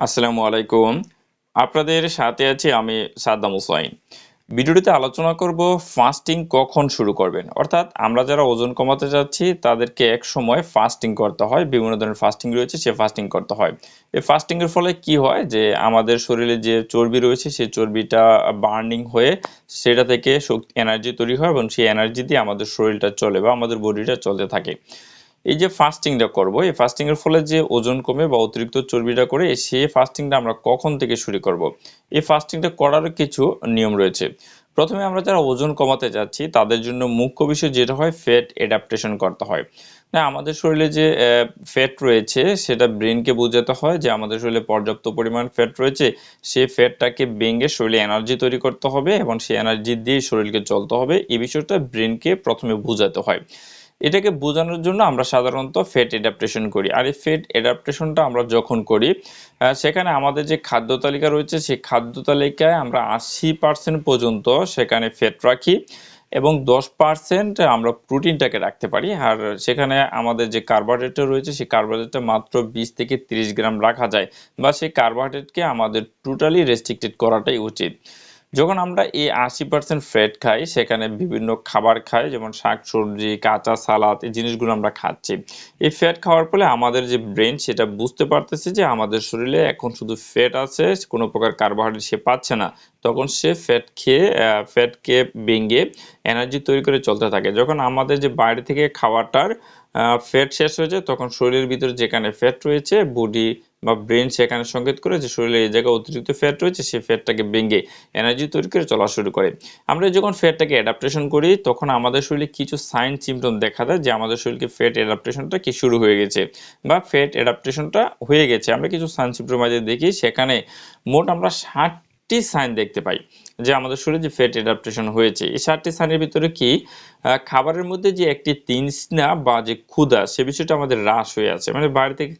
আসসালামু আলাইকুম। আপনাদের সাথে আছি আমি সাদ্দাম হুসাইন। ভিডিওটিতে আলোচনা করব ফাস্টিং কখন শুরু করবেন। অর্থাৎ আমরা যারা ওজন কমাতে চাচ্ছি তাদেরকে একসময় ফাস্টিং করতে হয়। বিভিন্ন ধরনের ফাস্টিং রয়েছে, সে ফাস্টিং করতে হয়। এই ফাস্টিং এর ফলে কি হয় যে আমাদের শরীরে যে চর্বি রয়েছে সেই চর্বিটা বার্নিং হয়ে সেটা থেকে এনার্জি তৈরি হয় এবং সেই এনার্জি দিয়ে আমাদের শরীরটা চলে বা আমাদের বডিটা চলতে থাকে। এই যে ফাস্টিংটা করব, এই ফাস্টিং এর ফলে যে ওজন কমে বা অতিরিক্ত চর্বিটা করে সেই ফাস্টিংটা আমরা কখন থেকে শুরু করব? এই ফাস্টিংটা করারও কিছু নিয়ম রয়েছে। প্রথমে আমরা যারা ওজন কমাতে যাচ্ছি তাদের জন্য মুখ্য বিষয় যেটা হয় ফ্যাট অ্যাডাপ্টেশন করতে হয়। না আমাদের শরীরে যে ফ্যাট রয়েছে সেটা ব্রেনকে বোঝাতে হয় যে আমাদের শরীরে পর্যাপ্ত পরিমাণ ফ্যাট রয়েছে। সেই ফ্যাটটাকে ভেঙে শরীরে এনার্জি তৈরি করতে হবে এবং সেই এনার্জি দিয়ে শরীরকে চলতে হবে। এই বিষয়টা ব্রেনকে প্রথমে বোঝাতে হয়। এটাকে বোঝানোর জন্য আমরা সাধারণত ফ্যাট অ্যাডাপ্টেশন করি। আর এই ফ্যাট অ্যাডাপ্টেশনটা আমরা যখন করি, সেখানে আমাদের যে খাদ্য তালিকা রয়েছে সেই খাদ্য তালিকায় আমরা ৮০% পর্যন্ত সেখানে ফ্যাট রাখি এবং ১০% আমরা প্রোটিনটাকে রাখতে পারি। আর সেখানে আমাদের যে কার্বোহাইড্রেটটা রয়েছে সেই কার্বোহাইড্রেটটা মাত্র ২০ থেকে ৩০ গ্রাম রাখা যায় বা সেই কার্বোহাইড্রেটকে আমাদের টোটালি রেস্ট্রিক্টেড করাটাই উচিত। যখন আমরা এই ৮০% ফ্যাট খাই সেখানে বিভিন্ন খাবার খাই যেমন শাকসবজি, কাঁচা সালাদ এই জিনিসগুলো আমরা খাচ্ছি। এই ফ্যাট খাওয়ার ফলে আমাদের যে ব্রেন সেটা বুঝতে পারতেছে যে আমাদের শরীরে এখন শুধু ফ্যাট আছে, কোনো প্রকার কার্বোহাইড্রেট সে পাচ্ছে না। তখন সে ফ্যাট খেয়ে ফ্যাটকে ভেঙে এনার্জি তৈরি করে চলতে থাকে। যখন আমাদের যে বাইরে থেকে খাওয়াটার ফ্যাট শেষ হয়ে যায় তখন শরীরের ভিতরে যেখানে ফ্যাট রয়েছে বডি বা ব্রেন সেখানে সংকেত করে যে শরীরে এই জায়গায় অতিরিক্ত ফ্যাট রয়েছে সেই ফ্যাটটাকে ভেঙে এনার্জি তৈরি করে চলা শুরু করে। আমরা যখন ফ্যাটটাকে অ্যাডাপ্টেশন করি তখন আমাদের শরীরে কিছু সাইন সিম্পটম দেখা দেয় যে আমাদের শরীরকে ফ্যাট অ্যাডাপ্টেশনটা কি শুরু হয়ে গেছে বা ফ্যাট অ্যাডাপ্টেশনটা হয়ে গেছে। আমরা কিছু সাইন সিম্পটম আজ দেখি সেখানে মোট আমরা ৬০টি সাইন দেখতে পাই যে আমাদের শরীরে যে ফ্যাট অ্যাডাপ্টেশন হয়েছে। এই ৬০টি সাইনের ভিতরে কি খাবারের মধ্যে যে একটি তৃষ্ণা বা যে ক্ষুধা সে বিষয়টা আমাদের হ্রাস হয়ে আছে। মানে বাইরে থেকে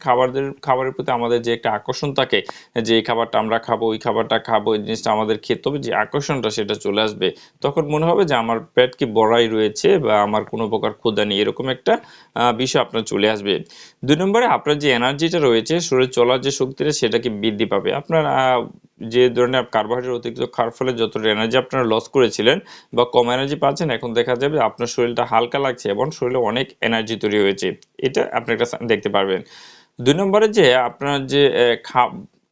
খাবারের প্রতি আমাদের যে একটা আকর্ষণ থাকে যে এই খাবারটা আমরা খাবো, ওই খাবারটা খাবো, এই জিনিসটা আমাদের খেতে হবে যে আকর্ষণটা সেটা চলে আসবে। তখন মনে হবে যে আমার পেট কি ভরাই রয়েছে বা আমার কোনো প্রকার ক্ষুধা নেই। এরকম একটা বিষয় আপনার চলে আসবে। ২ নম্বরে আপনার যে এনার্জিটা রয়েছে শরীরে চলার যে শক্তিটা সেটা কি বৃদ্ধি পাবে। আপনার যে ধরনের কার্বোহাইড্রেট অতিরিক্ত খাওয়ার ফলে যতটা এনার্জি আপনারা লস করেছিলেন বা কম এনার্জি পাচ্ছেন এখন দেখা যাবে আপনার শরীরটা হালকা লাগছে এবং শরীরে অনেক এনার্জি তৈরি হয়েছে। এটা আপনি একটা দেখতে পারবেন। ২ নম্বরে যে আপনার যে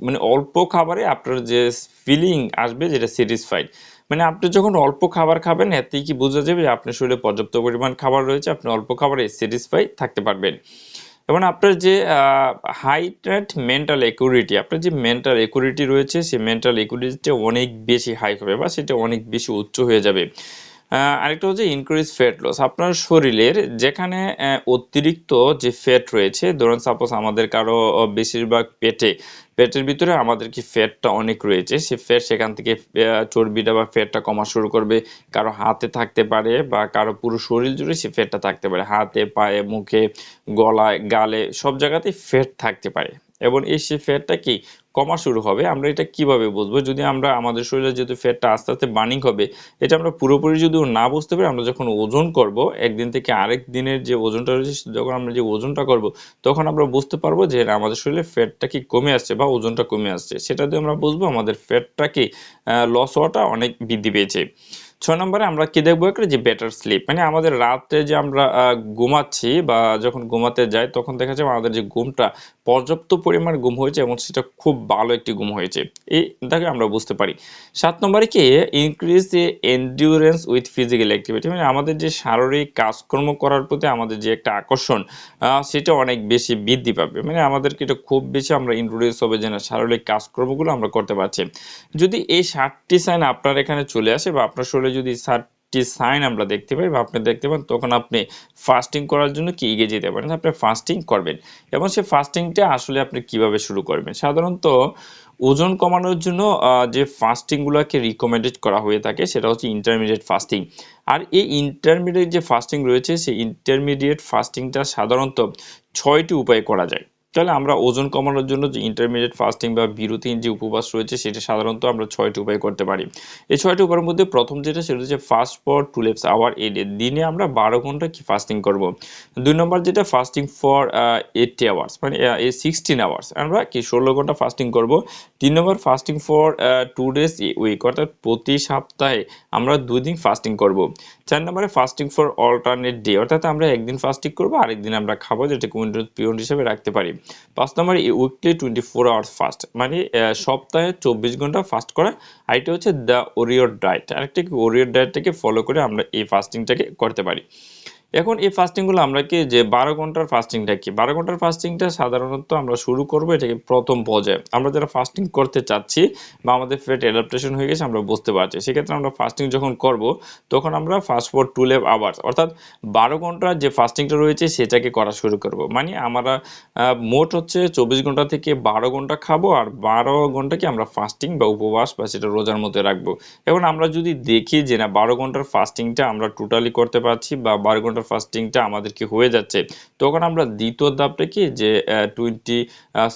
মানে অল্প খাবারে আপনার যে ফিলিং আসবে যেটা স্যাটিসফাইড। মানে আপনি যখন অল্প খাবার খাবেন এতেই কি বোঝা যাবে যে আপনার শরীরে পর্যাপ্ত পরিমাণ খাবার রয়েছে, আপনি অল্প খাবারে স্যাটিসফাই থাকতে পারবেন। এবং আপনার যে হাইট অ্যান্ড মেন্টাল অ্যাকুইরিটি, আপনার যে মেন্টাল অ্যাকুইরিটি রয়েছে সেই মেন্টাল অ্যাকুইরিটিটা অনেক বেশি হাই হবে বা সেটা অনেক বেশি উচ্চ হয়ে যাবে। আরেকটা হচ্ছে ইনক্রিজ ফ্যাট লস। আপনার শরীরের যেখানে অতিরিক্ত যে ফ্যাট রয়েছে ধরুন সাপোজ আমাদের কারো বেশিরভাগ পেটের ভিতরে আমাদের কি ফ্যাটটা অনেক রয়েছে। সে ফ্যাট সেখান থেকে চর্বিটা বা ফ্যাটটা কমা শুরু করবে। কারো হাতে থাকতে পারে বা কারো পুরো শরীর জুড়ে সে ফ্যাটটা থাকতে পারে। হাতে, পায়ে, মুখে, গলায়, গালে সব জায়গাতেই ফ্যাট থাকতে পারে। এবং সে ফ্যাটটা কি কমা শুরু হবে। আমরা এটা কিভাবে বুঝবো? যদি আমরা আমাদের শরীরে যেহেতু ফ্যাটটা আস্তে, আস্তে বার্নিং হবে, এটা আমরা পুরোপুরি যদিও না বুঝতে পারি, আমরা যখন ওজন করব, একদিন থেকে আরেক দিনের যে ওজনটা রয়েছে, যখন আমরা যে ওজনটা করব, তখন আমরা বুঝতে পারবো যে আমাদের শরীরে ফ্যাটটা কি কমে আসছে বা ওজনটা কমে আসছে। সেটা দিয়ে আমরা বুঝবো আমাদের ফ্যাটটা কি লস হওয়াটা অনেক বৃদ্ধি পেয়েছে। ৬ নম্বরে আমরা কি দেখবো একটা যে বেটার স্লিপ। মানে আমাদের রাতে যে আমরা ঘুমাচ্ছি বা যখন ঘুমাতে যাই তখন দেখা যায় আমাদের যে ঘুমটা পর্যাপ্ত পরিমাণ ঘুম হয়েছে এবং সেটা খুব ভালো একটি ঘুম হয়েছে। এটাকে আমরা বুঝতে পারি। ৭ নম্বরে কি increase the endurance with physical activity, মানে আমাদের যে শারীরিক কাজকর্ম করার প্রতি আমাদের যে একটা আকর্ষণ সেটা অনেক বেশি বৃদ্ধি পাবে। মানে আমাদেরকে এটা খুব বেশি আমরা ইন্ট্রোডিউস হবে যে না শারীরিক কাজকর্মগুলো আমরা করতে পারছি। যদি এই ৭টি সাইন আপনার এখানে চলে আসে বা আপনার শরীরে যদি ৭টি সাইন আমরা দেখতে পাই বা আপনি দেখতে পান তখন আপনি ফাস্টিং করার জন্য কি এগিয়ে যেতে পারেন। আপনি ফাস্টিং করবেন এবং সেই ফাস্টিংটা আসলে আপনি কিভাবে শুরু করবেন। সাধারণত ওজন কমানোর জন্য যে ফাস্টিং গুলাকে রিকমেন্ডেড করা হয়ে থাকে সেটা হচ্ছে ইন্টারমিডিয়েট ফাস্টিং। আর এই ইন্টারমিডিয়েট যে ফাস্টিং রয়েছে সেই ইন্টারমিডিয়েট ফাস্টিংটা সাধারণত ৬টি উপায়ে করা যায়। তাহলে আমরা ওজন কমানোর জন্য যে ইন্টারমিডিয়েট ফাস্টিং বা বিরতিহীন যে উপবাস রয়েছে সেটা সাধারণত আমরা ৬টি উপায়ে করতে পারি। এই ৬টি উপায়ের মধ্যে প্রথম যেটা সেটা হচ্ছে fast for 12 hour a day. দিনে আমরা ১২ ঘন্টা কি ফাস্টিং করব। ২ নম্বর যেটা ফাস্টিং ফর 80 আওয়ার্স মানে 16 আওয়ার্স আমরা কি ১৬ ঘন্টা ফাস্টিং করব। ৩ নম্বর fasting for 2 days a week অর্থাৎ প্রতি সপ্তাহে আমরা ২ দিন ফাস্টিং করব। ৪ নম্বরে ফাস্টিং ফর অল্টারনেট ডে অর্থাৎ আমরা একদিন ফাস্টিং করব আরেকদিন আমরা খাবো, যেটাকে উইন্ডো পিরিয়ড হিসেবে রাখতে পারি। ৫ নম্বরে উইকলি 24 আওয়ার্স ফাস্ট মানে সপ্তাহে ২৪ ঘন্টা ফাস্ট করা। আরেকটা হচ্ছে দ্য ওরিয়র ডায়েট, আরেকটা কি ওরিয়র ডায়েটটাকে ফলো করে আমরা এই ফাস্টিংটাকে করতে পারি। এখন এই ফাস্টিংগুলো আমরা কি যে ১২ ঘন্টার ফাস্টিংটা কি ১২ ঘন্টার ফাস্টিংটা সাধারণত আমরা শুরু করব এটাকে প্রথম পর্যায়ে। আমরা যারা ফাস্টিং করতে চাচ্ছি বা আমাদের ফেট অ্যাডাপ্টেশন হয়ে গেছে আমরা বুঝতে পারছি, সেক্ষেত্রে আমরা ফাস্টিং যখন করব তখন আমরা ফাস্ট ফর 12 আওয়ার্স অর্থাৎ ১২ ঘন্টার যে ফাস্টিংটা রয়েছে সেটাকে করা শুরু করব। মানে আমরা মোট হচ্ছে ২৪ ঘন্টা থেকে ১২ ঘন্টা খাবো আর ১২ ঘন্টাকে আমরা ফাস্টিং বা উপবাস বা সেটা রোজার মধ্যে রাখবো। এখন আমরা যদি দেখি যে না ১২ ঘন্টার ফাস্টিংটা আমরা টোটালি করতে পারছি বা ১২ ঘন্টার ফাস্টিংটা আমাদেরকে হয়ে যাচ্ছে, তখন আমরা দ্বিতীয় ধাপটা কি যে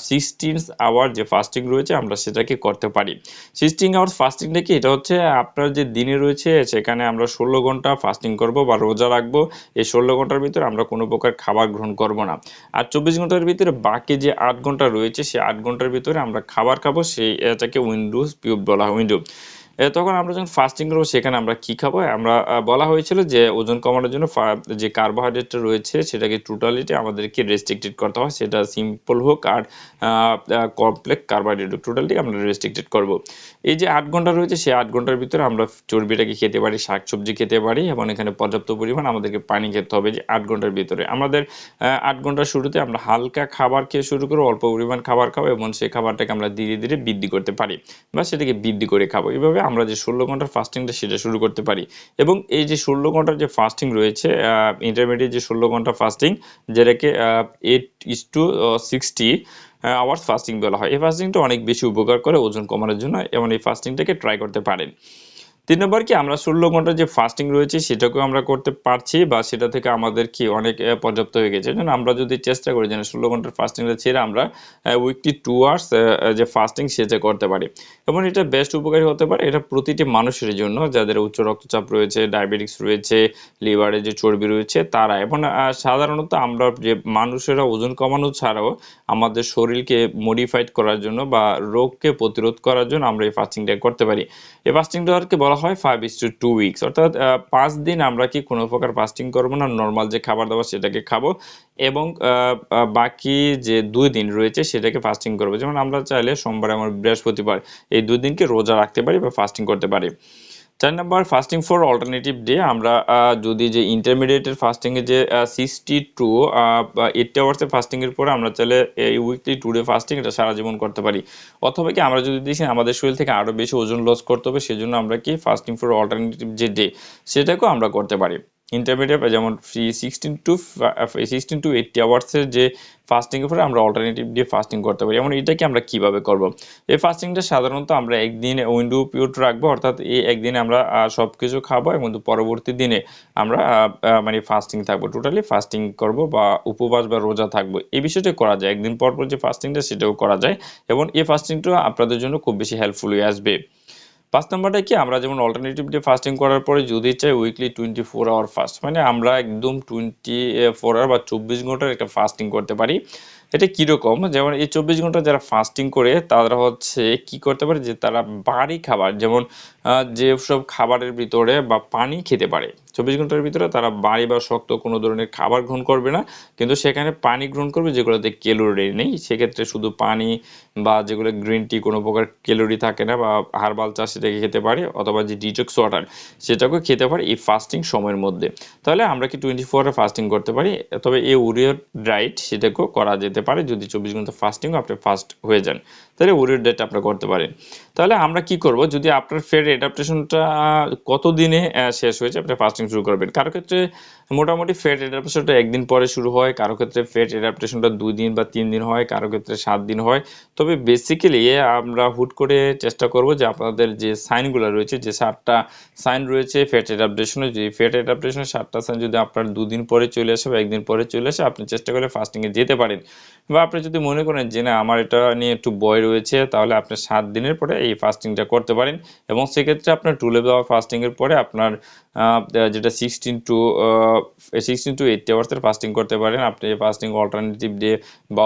16 আওয়ার যে ফাস্টিং রয়েছে আমরা সেটাকে করতে পারি। 16 আওয়ার ফাস্টিংটা কি এটা হচ্ছে আপনার যে দিনে রয়েছে সেখানে আমরা ১৬ ঘন্টা ফাস্টিং করব বা রোজা রাখবো। এই ১৬ ঘন্টার ভিতরে আমরা কোনো প্রকার খাবার গ্রহণ করব না। আর ২৪ ঘন্টার ভিতরে বাকি যে ৮ ঘন্টা রয়েছে সেই ৮ ঘন্টার ভিতরে আমরা খাবার খাবো, সেই এটাকে উইন্ডোজ পিরিয়ড বলা হয়, উইন্ডো। তখন আমরা যখন ফাস্টিং করবো সেখানে আমরা কি খাবো? আমরা বলা হয়েছিল যে ওজন কমানোর জন্য যে কার্বোহাইড্রেটটা রয়েছে সেটাকে টোটালিটি আমাদেরকে রেস্ট্রিক্টেড করতে হয়। সেটা সিম্পল হোক আর আ আ কমপ্লেক্স কার্বোহাইড্রেট হোক, টোটালি আমরা রেস্ট্রিক্টেড করব। এই যে ৮ ঘন্টা রয়েছে সেই ৮ ঘন্টার ভিতরে আমরা চর্বিটাকে খেতে পারি, শাকসবজি খেতে পারি এবং এখানে পর্যাপ্ত পরিমাণ আমাদেরকে পানি খেতে হবে যে ৮ ঘন্টার ভিতরে। আমাদের ৮ ঘন্টার শুরুতে আমরা হালকা খাবার খেয়ে শুরু করব, অল্প পরিমাণ খাবার খাবো এবং সেই খাবারটাকে আমরা ধীরে, ধীরে বৃদ্ধি করতে পারি বা সেটাকে বৃদ্ধি করে খাবো। এভাবে আমরা যে ১৬ ঘন্টার ফাস্টিংটা সেটা শুরু করতে পারি এবং এই যে ১৬ ঘন্টার যে ফাস্টিং রয়েছে ইন্টারমিডিয়েট যে ১৬ ঘন্টা ফাস্টিং, যেটাকে 8:60 আওয়ার্স ফাস্টিং বলা হয়। এই ফাস্টিংটা অনেক বেশি উপকার করে ওজন কমানোর জন্য এবং এই ফাস্টিংটাকে ট্রাই করতে পারেন। ৩ নম্বর কি আমরা ১৬ ঘন্টার যে ফাস্টিং রয়েছে সেটাকেও আমরা করতে পারছি বা সেটা থেকে আমাদের কি অনেক পর্যাপ্ত হয়ে গেছে। এজন্য আমরা যদি চেষ্টা করি যে ১৬ ঘন্টার ফাস্টিংটা ছেড়ে আমরা উইকলি 2 আওয়ার্স যে ফাস্টিং সেটা করতে পারি এবং এটা বেস্ট উপকারী হতে পারে। এটা প্রতিটি মানুষের জন্য যাদের উচ্চ রক্তচাপ রয়েছে, ডায়াবেটিকস রয়েছে, লিভারে যে চর্বি রয়েছে তারা এবং সাধারণত আমরা যে মানুষেরা ওজন কমানো ছাড়াও আমাদের শরীরকে মডিফাইড করার জন্য বা রোগকে প্রতিরোধ করার জন্য আমরা এই ফাস্টিংটা করতে পারি। এই ফাস্টিংটাকে বলা হয় 5:2 উইকস অর্থাৎ ৫ দিন আমরা কি কোনো প্রকার ফাস্টিং করব না, নরমাল যে খাবার-দাবার সেটাকে খাবো এবং বাকি যে ২ দিন রয়েছে সেটাকে ফাস্টিং করব। যেমন আমরা চাইলে সোমবার এবং বৃহস্পতিবার এই ২ দিনকে রোজা রাখতে পারি বা ফাস্টিং করতে পারি। ৪ number fasting for alternative day আমরা যদি যে ইন্টারমিডিয়েটের ফাস্টিং এর যে 60 টু বা 80 আওয়ার্স এর ফাস্টিং এর পরে আমরা চাইলে এই উইকলি 2 ডে ফাস্টিং এটা সারা জীবন করতে পারি। অথবা কি আমরা যদি দেখি আমাদের শরীর থেকে আরো বেশি ওজন লস করতে হবে সেজন্য আমরা কি ফাস্টিং ফর অল্টারনেটিভ যে ডে সেটাকেও আমরা করতে পারি। ইন্টারমিডিয়েট যেমন 16 টু 80 আওয়ার্স এর যে ফাস্টিং এর পরে আমরা অল্টারনেটিভ ডে ফাস্টিং করতে পারি। এবং এটাকে আমরা কিভাবে করব? এই ফাস্টিংটা সাধারণত আমরা একদিন উইন্ডো পিরিয়ড রাখবো অর্থাৎ এই একদিনে আমরা সবকিছু খাবো এবং পরবর্তী দিনে আমরা মানে ফাস্টিং থাকবো, টোটালি ফাস্টিং করব বা উপবাস বা রোজা থাকবো। এই বিষয়টা করা যায়, একদিন পর পর যে ফাস্টিংটা সেটাও করা যায় এবং এই ফাস্টিংটা আপনাদের জন্য খুব বেশি হেল্পফুল হয়ে আসবে। ৫ নাম্বারটা কি আমরা যেমন অল্টারনেটিভ ডে ফাস্টিং করার পরে যদি চাই উইকলি 24 আওয়ার ফাস্ট মানে আমরা একদম 24 আওয়ার বা ২৪ ঘন্টার একটা ফাস্টিং করতে পারি। এটা কিরকম? যেমন এই ২৪ ঘন্টা যারা ফাস্টিং করে তারা হচ্ছে কি করতে পারে যে তারা ভারী খাবার যেমন যেসব খাবারের ভিতরে বা পানি খেতে পারে। ২৪ ঘন্টার ভিতরে তারা ভারী বা শক্ত কোনো ধরনের খাবার গ্রহণ করবে না। কিন্তু সেখানে পানি গ্রহণ করবে যেগুলোতে ক্যালোরি নেই। সেক্ষেত্রে শুধু পানি বা যেগুলো গ্রিন টি কোনো প্রকার ক্যালোরি থাকে না বা হার্বাল চা সেটাকে খেতে পারি অথবা যে ডিটক্স ওয়াটার সেটাকেও খেতে পারি এই ফাস্টিং সময়ের মধ্যে। তাহলে আমরা কি 24 আওয়ার ফাস্টিং করতে পারি। তবে এই ওরিয়র ডায়েট সেটাকেও করা যেতে পারে যদি ২৪ ঘন্টা ফাস্টিংও আপনি ফাস্ট হয়ে যান। তাহলে ওরিয়র ডায়েট আপনারা করতে পারেন। তাহলে আমরা কি করব, যদি আপনার ফেড অ্যাডাপ্টেশনটা কত দিনে শেষ হয়েছে আপনি ফাস্টিং শুরু করবেন। কারো ক্ষেত্রে মোটামুটি ফেড অ্যাডাপ্টেশনটা 1 দিন পরে শুরু হয়, কারো ক্ষেত্রে ফেড অ্যাডাপ্টেশনটা 2 দিন বা 3 দিন হয়, কারো ক্ষেত্রে 7 দিন হয়। তবে বেসিক্যালি আমরা হুট করে চেষ্টা করব যে আপনাদের যে সাইনগুলো রয়েছে, যে 7 টা সাইন রয়েছে ফেড অ্যাডাপ্টেশনের, যে ফেড অ্যাডাপ্টেশনের 7 টা সাইন যদি আপনার 2 দিন পরে চলে আসে বা 1 দিন পরে চলে আসে, আপনি চেষ্টা করলে ফাস্টিং এ যেতে পারেন। বা আপনি যদি মনে করেন যে না আমার এটা নিয়ে একটু ভয় রয়েছে, তাহলে আপনি 7 দিনের পরে এই ফাস্টিংটা করতে পারেন এবং সেক্ষেত্রে আপনার 2 লেভেল অফ ফাস্টিং এর পরে আপনার যেটা 16 to 80 আওয়ার্সের ফাস্টিং করতে পারেন। আপনি ফাস্টিং অল্টারনেটিভ ডে বা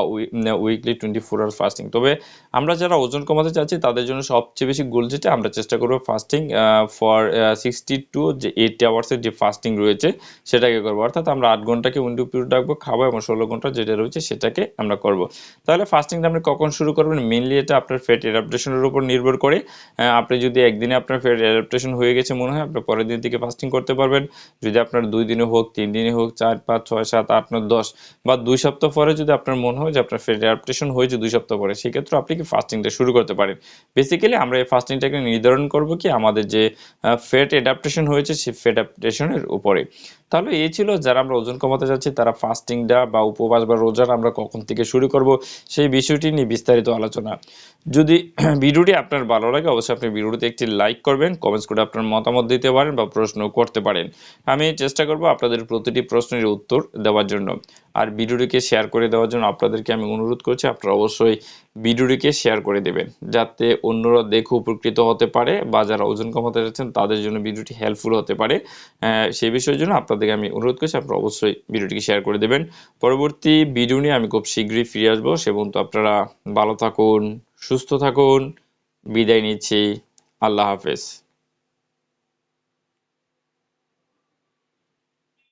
উইকলি 24 আওয়ার্স ফাস্টিং। তবে আমরা যারা ওজন কমাতে চাচ্ছি তাদের জন্য সবচেয়ে বেশি গোল যেটা, আমরা চেষ্টা করব ফাস্টিং ফর 60 to 80 আওয়ার্সের যে ফাস্টিং রয়েছে সেটাকে করবো। অর্থাৎ আমরা 8 ঘন্টাকে উইন্ডো পিরিয়ড রাখবো, খাবো এবং 16 ঘন্টা যেটা রয়েছে সেটাকে আমরা করব। তাহলে ফাস্টিংটা আপনি কখন শুরু করবেন, মেইনলি এটা আপনার ফ্যাট অ্যাডাপ্টেশনের উপর নির্ভর করে। আপনি যদি একদিনে আপনার ফ্যাট অ্যাডাপ্টেশন হয়ে গেছে মনে হয়, আপনি পরের দিন থেকে ফাস্টিং করতে পারবেন। যদি আপনার 2 দিনে হোক, 3 দিনে হোক, 4, 5, 6, 7, 8, 9, 10 বা 2 সপ্তাহ পরে যদি আপনার মনে হয় যে আপনার ফ্যাট অ্যাডাপ্টেশন হয়েছে 2 সপ্তাহ পরে, সেক্ষেত্রে আপনি কি ফাস্টিংটা শুরু করতে পারেন। বেসিক্যালি আমরা এই ফাস্টিংটাকে নির্ধারণ করব কি আমাদের যে ফ্যাট অ্যাডাপ্টেশন হয়েছে সেই ফ্যাট অ্যাডাপ্টেশনের উপরে। তাহলে এই ছিল যারা আমরা ওজন কমাতে যাচ্ছি তারা ফাস্টিংটা বা উপবাস বা রোজা আমরা কখন থেকে শুরু করব সেই বিষয়টি নিয়ে বিস্তারিত আলোচনা। যদি ভিডিওটি আপনার ভালো লাগে অবশ্যই আপনি ভিডিওটিতে একটি লাইক করবেন, কমেন্টস করে আপনার মতামত দিতে পারেন বা প্রশ্ন করতে পারেন। আমি চেষ্টা করব আপনাদের প্রতিটি প্রশ্নের উত্তর দেওয়ার জন্য। আর ভিডিওটিকে শেয়ার করে দেওয়ার জন্য আপনাদেরকে আমি অনুরোধ করছি আপনারা অবশ্যই ভিডিওটিকে শেয়ার করে দেবেন, যাতে অন্যরা দেখে উপকৃত হতে পারে বা যারা ওজন কমাতে যাচ্ছেন তাদের জন্য ভিডিওটি হেল্পফুল হতে পারে। সেই বিষয়ের জন্য আপনাদেরকে আমি অনুরোধ করছি আপনারা অবশ্যই ভিডিওটিকে শেয়ার করে দেবেন। পরবর্তী ভিডিও নিয়ে আমি খুব শীঘ্রই ফিরে আসবো। সে পর্যন্ত আপনারা ভালো থাকুন, সুস্থ থাকুন। বিদায় নিচ্ছি। আল্লাহ হাফেজ।